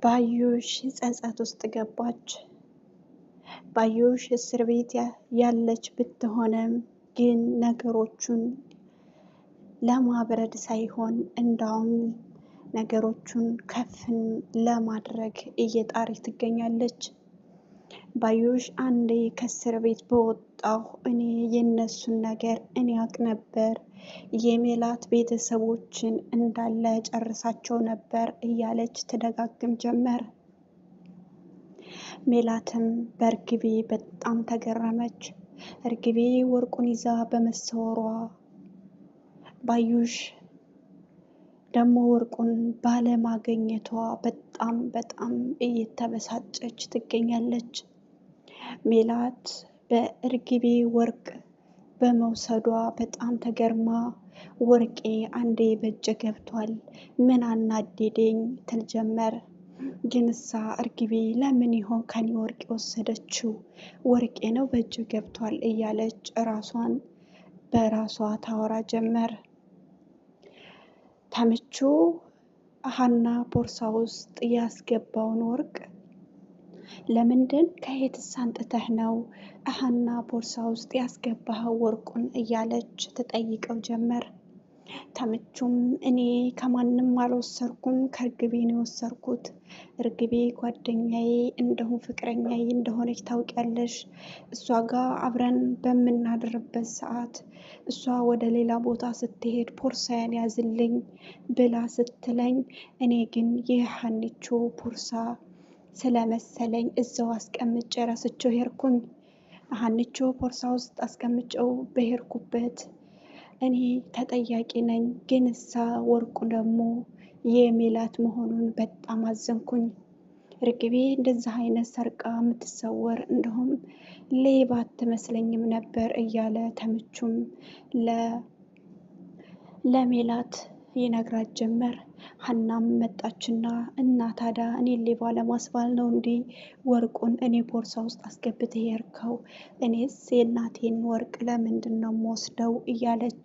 ባዩሽ ጸጸት ውስጥ ገባች። ባዩሽ እስር ቤት ያለች ብትሆንም ግን ነገሮቹን ለማብረድ ሳይሆን እንዳውም ነገሮቹን ከፍን ለማድረግ እየጣረች ትገኛለች። ባዩሽ አንዴ ከእስር ቤት በወጣሁ እኔ የነሱን ነገር እኔ አውቅ ነበር፣ የሜላት ቤተሰቦችን እንዳለ ጨርሳቸው ነበር እያለች ትደጋግም ጀመር። ሜላትም በእርግቤ በጣም ተገረመች። እርግቤ ወርቁን ይዛ በመሰወሯ ባዩሽ ደግሞ ወርቁን ባለማገኘቷ በጣም እየተበሳጨች ትገኛለች። ሜላት በእርግቤ ወርቅ በመውሰዷ በጣም ተገርማ ወርቄ አንዴ በእጄ ገብቷል፣ ምን አናደደኝ ትል ጀመር። ግን እሳ እርግቤ ለምን ይሆን ከኔ ወርቅ የወሰደችው? ወርቄ ነው በእጄ ገብቷል እያለች ራሷን በራሷ ታወራ ጀመር። ተምቹ ሀና ቦርሳ ውስጥ ያስገባውን ወርቅ ለምንድን ከየትስ አንጥተህ ነው ሀና ቦርሳ ውስጥ ያስገባኸው ወርቁን እያለች ትጠይቀው ጀመር። ተምቹም እኔ ከማንም አልወሰድኩም ከእርግቤ ነው የወሰድኩት። እርግቤ ጓደኛዬ እንደሁም ፍቅረኛዬ እንደሆነች ታውቂያለሽ። እሷ ጋር አብረን በምናድርበት ሰዓት እሷ ወደ ሌላ ቦታ ስትሄድ ቦርሳዬን ያዝልኝ ብላ ስትለኝ እኔ ግን የሀኒቾ ቦርሳ ስለመሰለኝ እዛው አስቀምጬ ረስቼው ሄድኩኝ። ሀኒቾ ቦርሳ ውስጥ አስቀምጬው በሄድኩበት እኔ ተጠያቂ ነኝ። ግን እሳ ወርቁ ደግሞ የሜላት መሆኑን በጣም አዘንኩኝ። ርግቤ እንደዚህ አይነት ሰርቃ የምትሰወር እንደውም ሌባ አትመስለኝም ነበር እያለ ተምቹም ለሜላት ይነግራት ጀመር። ሀናም መጣችና እና ታዲያ እኔ ሌባ ለማስባል ነው እንዴ ወርቁን እኔ ቦርሳ ውስጥ አስገብተህ የሄድከው? እኔስ የእናቴን ወርቅ ለምንድን ነው የምወስደው? እያለች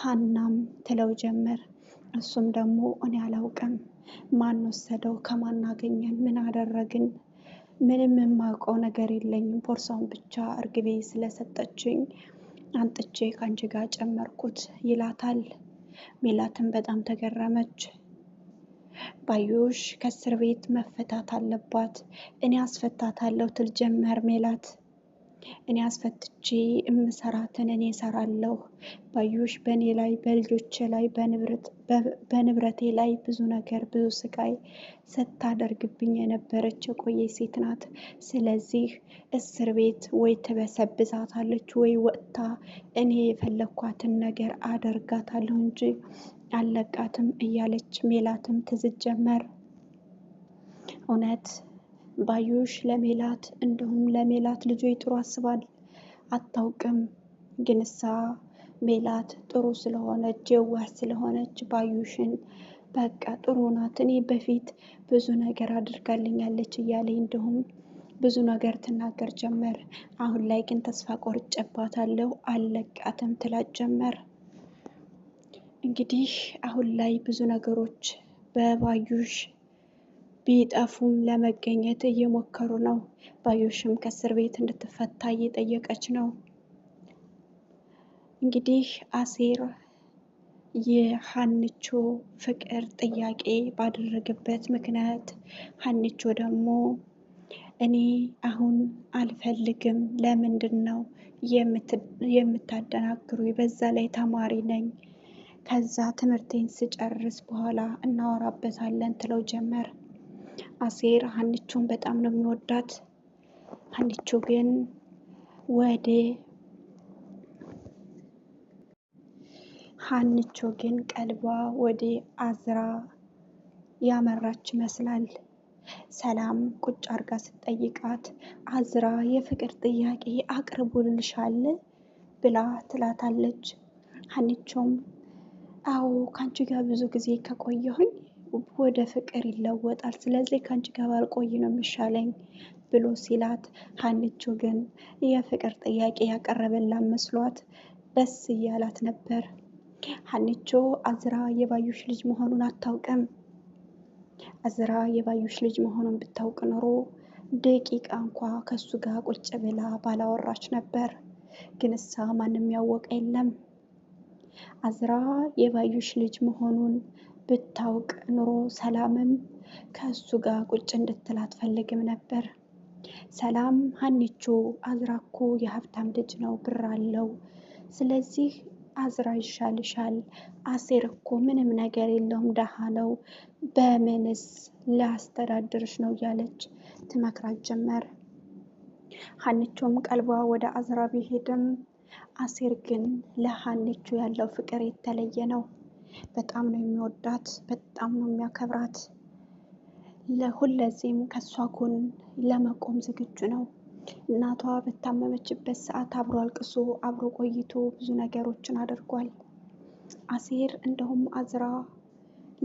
ሀናም ትለው ጀመር። እሱም ደግሞ እኔ አላውቅም፣ ማን ወሰደው? ከማን አገኘን? ምን አደረግን? ምንም የማውቀው ነገር የለኝም። ቦርሳውን ብቻ እርግቤ ስለሰጠችኝ አንጥቼ ከአንቺ ጋር ጨመርኩት ይላታል። ሜላትም በጣም ተገረመች። ባዩሽ ከእስር ቤት መፈታት አለባት፣ እኔ አስፈታታለሁ ትል ጀመር ሜላት። እኔ አስፈትቼ እምሰራትን እኔ እሰራለሁ። ባዩሽ በእኔ ላይ በልጆቼ ላይ በንብረቴ ላይ ብዙ ነገር ብዙ ስቃይ ስታደርግብኝ የነበረች የቆየ ሴት ናት። ስለዚህ እስር ቤት ወይ ትበሰብሳታለች ወይ ወጥታ እኔ የፈለኳትን ነገር አደርጋታለሁ እንጂ አለቃትም እያለች ሜላትም ትዝት ጀመር። እውነት ባዩሽ ለሜላት እንዲሁም ለሜላት ልጆች ጥሩ አስባል አታውቅም። ግን እሳ ሜላት ጥሩ ስለሆነች የዋህ ስለሆነች ባዩሽን በቃ ጥሩ ናት፣ እኔ በፊት ብዙ ነገር አድርጋልኛለች እያለ እንዲሁም ብዙ ነገር ትናገር ጀመር። አሁን ላይ ግን ተስፋ ቆርጬባታለሁ አለቃትም ትላት ጀመር። እንግዲህ አሁን ላይ ብዙ ነገሮች በባዩሽ ቢጠፉም ለመገኘት እየሞከሩ ነው። ባዩሽም ከእስር ቤት እንድትፈታ እየጠየቀች ነው። እንግዲህ አሴር የሀኒቾ ፍቅር ጥያቄ ባደረገበት ምክንያት ሀኒቾ ደግሞ እኔ አሁን አልፈልግም፣ ለምንድን ነው የምታደናግሩኝ? በዛ ላይ ተማሪ ነኝ፣ ከዛ ትምህርቴን ስጨርስ በኋላ እናወራበታለን ትለው ጀመር። አሴር ሀኒቾን በጣም ነው የሚወዳት። ሀኒቾ ግን ቀልቧ ወደ አዝራ ያመራች ይመስላል። ሰላም ቁጭ አርጋ ስትጠይቃት አዝራ የፍቅር ጥያቄ አቅርቦልሻል ብላ ትላታለች። ሀኒቾም አዎ ከአንቺ ጋር ብዙ ጊዜ ከቆየሁኝ ወደ ፍቅር ይለወጣል፣ ስለዚህ ከአንቺ ጋር ባልቆይ ነው የሚሻለኝ ብሎ ሲላት፣ ሀኒቾ ግን የፍቅር ጥያቄ ያቀረበላት መስሏት ደስ እያላት ነበር። ሀኒቾ አዝራ የባዩሽ ልጅ መሆኑን አታውቅም። አዝራ የባዩሽ ልጅ መሆኑን ብታውቅ ኖሮ ደቂቃ እንኳ ከሱ ጋር ቁጭ ብላ ባላወራች ነበር። ግን እሳ ማንም ያወቀ የለም። አዝራ የባዩሽ ልጅ መሆኑን ብታውቅ ኑሮ ሰላምም ከሱ ጋር ቁጭ እንድትል አትፈልግም ነበር። ሰላም ሀኒቾ አዝራ እኮ የሀብታም ልጅ ነው፣ ብር አለው። ስለዚህ አዝራ ይሻልሻል፣ አሴር እኮ ምንም ነገር የለውም፣ ደሃ ነው፣ በምንስ ሊያስተዳድርሽ ነው እያለች ትመክራት ጀመር። ሀኒቾም ቀልቧ ወደ አዝራ ቢሄድም አሴር ግን ለሀኒቾ ያለው ፍቅር የተለየ ነው። በጣም ነው የሚወዳት፣ በጣም ነው የሚያከብራት። ለሁለዚህም ከሷ ጎን ለመቆም ዝግጁ ነው። እናቷ በታመመችበት ሰዓት አብሮ አልቅሶ አብሮ ቆይቶ ብዙ ነገሮችን አድርጓል። አሴር እንደውም አዝራ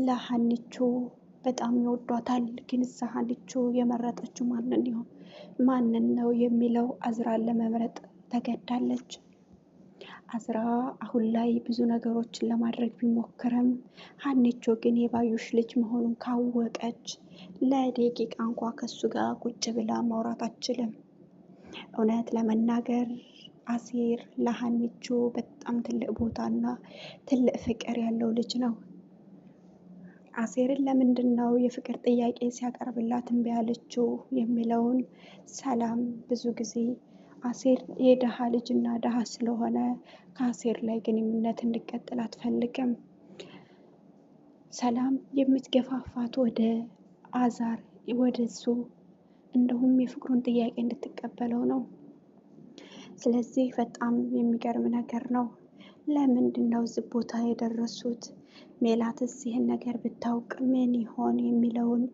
ለሀኒቾ በጣም ይወዷታል። ግን እዛ ሀኒቾ የመረጠችው ማንን ነው የሚለው አዝራን ለመምረጥ ተገዳለች። አዝራ አሁን ላይ ብዙ ነገሮችን ለማድረግ ቢሞክርም ሀኒቾ ግን የባዩሽ ልጅ መሆኑን ካወቀች ለደቂቃ እንኳ ከሱ ጋር ቁጭ ብላ ማውራት አትችልም። እውነት ለመናገር አሴር ለሀኒቾ በጣም ትልቅ ቦታና ትልቅ ፍቅር ያለው ልጅ ነው። አሴርን ለምንድን ነው የፍቅር ጥያቄ ሲያቀርብላት እምቢ ያለችው የሚለውን ሰላም ብዙ ጊዜ አሴር የደሃ ልጅና ደሃ ስለሆነ ከአሴር ላይ ግንኙነት እንዲቀጥል አትፈልግም። ሰላም የምትገፋፋት ወደ አዛር ወደ እሱ እንደውም የፍቅሩን ጥያቄ እንድትቀበለው ነው። ስለዚህ በጣም የሚገርም ነገር ነው። ለምንድን ነው እዚህ ቦታ የደረሱት? ሜላትስ ይህን ነገር ብታውቅ ምን ይሆን የሚለውን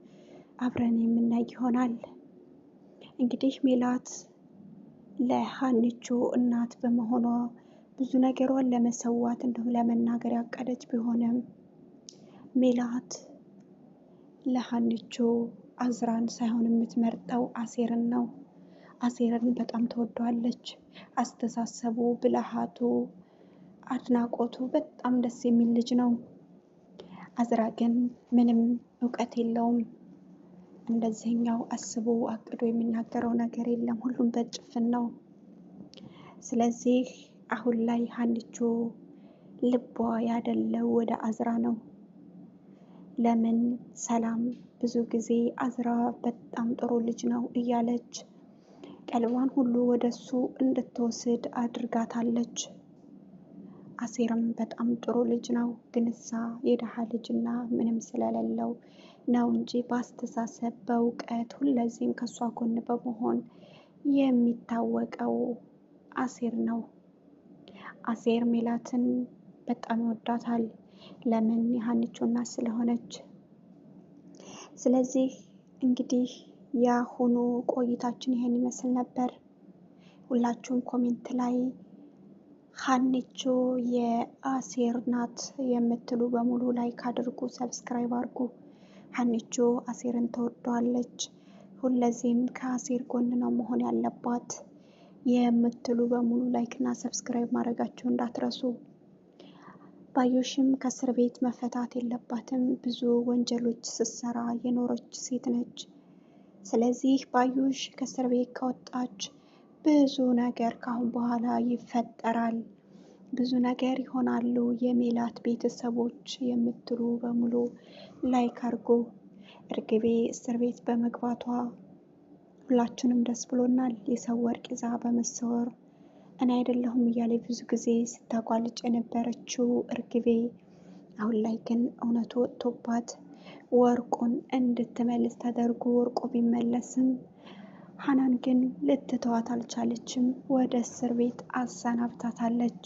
አብረን የምናይ ይሆናል። እንግዲህ ሜላት ለሀኒቾ እናት በመሆኗ ብዙ ነገሯን ለመሰዋት እንዲሁም ለመናገር ያቀደች ቢሆንም ሜላት ለሀኒቾ አዝራን ሳይሆን የምትመርጠው አሴርን ነው። አሴርን በጣም ትወደዋለች። አስተሳሰቡ፣ ብልሃቱ፣ አድናቆቱ በጣም ደስ የሚል ልጅ ነው። አዝራ ግን ምንም እውቀት የለውም። እንደዚህኛው አስቦ አቅዶ የሚናገረው ነገር የለም። ሁሉም በጭፍን ነው። ስለዚህ አሁን ላይ ሀኒቾ ልቧ ያደለው ወደ አዝራ ነው። ለምን ሰላም ብዙ ጊዜ አዝራ በጣም ጥሩ ልጅ ነው እያለች ቀልቧን ሁሉ ወደሱ እንድትወስድ አድርጋታለች። አሴርም በጣም ጥሩ ልጅ ነው፣ ግን እሳ የደሃ ልጅና ምንም ስለሌለው ነው እንጂ በአስተሳሰብ በእውቀት ሁለዚህም ከሷ ጎን በመሆን የሚታወቀው አሴር ነው። አሴር ሜላትን በጣም ይወዳታል። ለምን? የሀኒቾ እናት ስለሆነች። ስለዚህ እንግዲህ የአሁኑ ቆይታችን ይሄን ይመስል ነበር። ሁላችሁም ኮሜንት ላይ ሀኒቾ የአሴር ናት የምትሉ በሙሉ ላይክ አድርጉ፣ ሰብስክራይብ አድርጉ። ሀኒቾ አሴርን ትወደዋለች። ሁለዚህም ከአሴር ጎን ነው መሆን ያለባት የምትሉ በሙሉ ላይክ እና ሰብስክራይብ ማድረጋችሁ እንዳትረሱ። ባዩሽም ከእስር ቤት መፈታት የለባትም። ብዙ ወንጀሎች ስትሰራ የኖረች ሴት ነች። ስለዚህ ባዩሽ ከእስር ቤት ከወጣች ብዙ ነገር ካሁን በኋላ ይፈጠራል፣ ብዙ ነገር ይሆናሉ የሜላት ቤተሰቦች የምትሉ በሙሉ ላይክ አድርጎ። እርግቤ እስር ቤት በመግባቷ ሁላችንም ደስ ብሎናል። የሰው ወርቅ ይዛ በመሰወር እኔ አይደለሁም እያለ ብዙ ጊዜ ስታቋልጭ የነበረችው እርግቤ አሁን ላይ ግን እውነቱ ወጥቶባት ወርቁን እንድትመልስ ተደርጎ ወርቁ ቢመለስም ሀናን ግን ልትተዋት አልቻለችም። ወደ እስር ቤት አሰናብታታለች።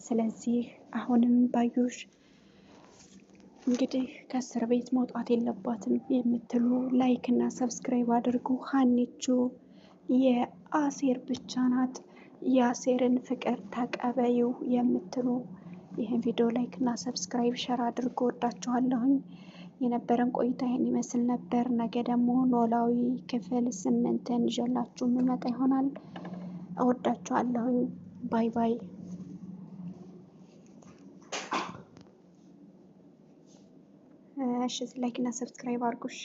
ስለዚህ አሁንም ባዩሽ እንግዲህ ከእስር ቤት መውጣት የለባትም የምትሉ ላይክ እና ሰብስክራይብ አድርጉ። ሀኒቾ የአሴር ብቻ ናት፣ የአሴርን ፍቅር ተቀበዩ የምትሉ ይህን ቪዲዮ ላይክ እና ሰብስክራይብ ሸር አድርጉ። ወዳችኋለሁኝ። የነበረን ቆይታ ይህን ይመስል ነበር። ነገ ደግሞ ኖላዊ ክፍል 8ን ይዤላችሁ የምመጣ ይሆናል። እወዳችኋለሁኝ። ባይ ባይ። እሺ ላይክ እና ሰብስክራይብ አድርጉ እሺ።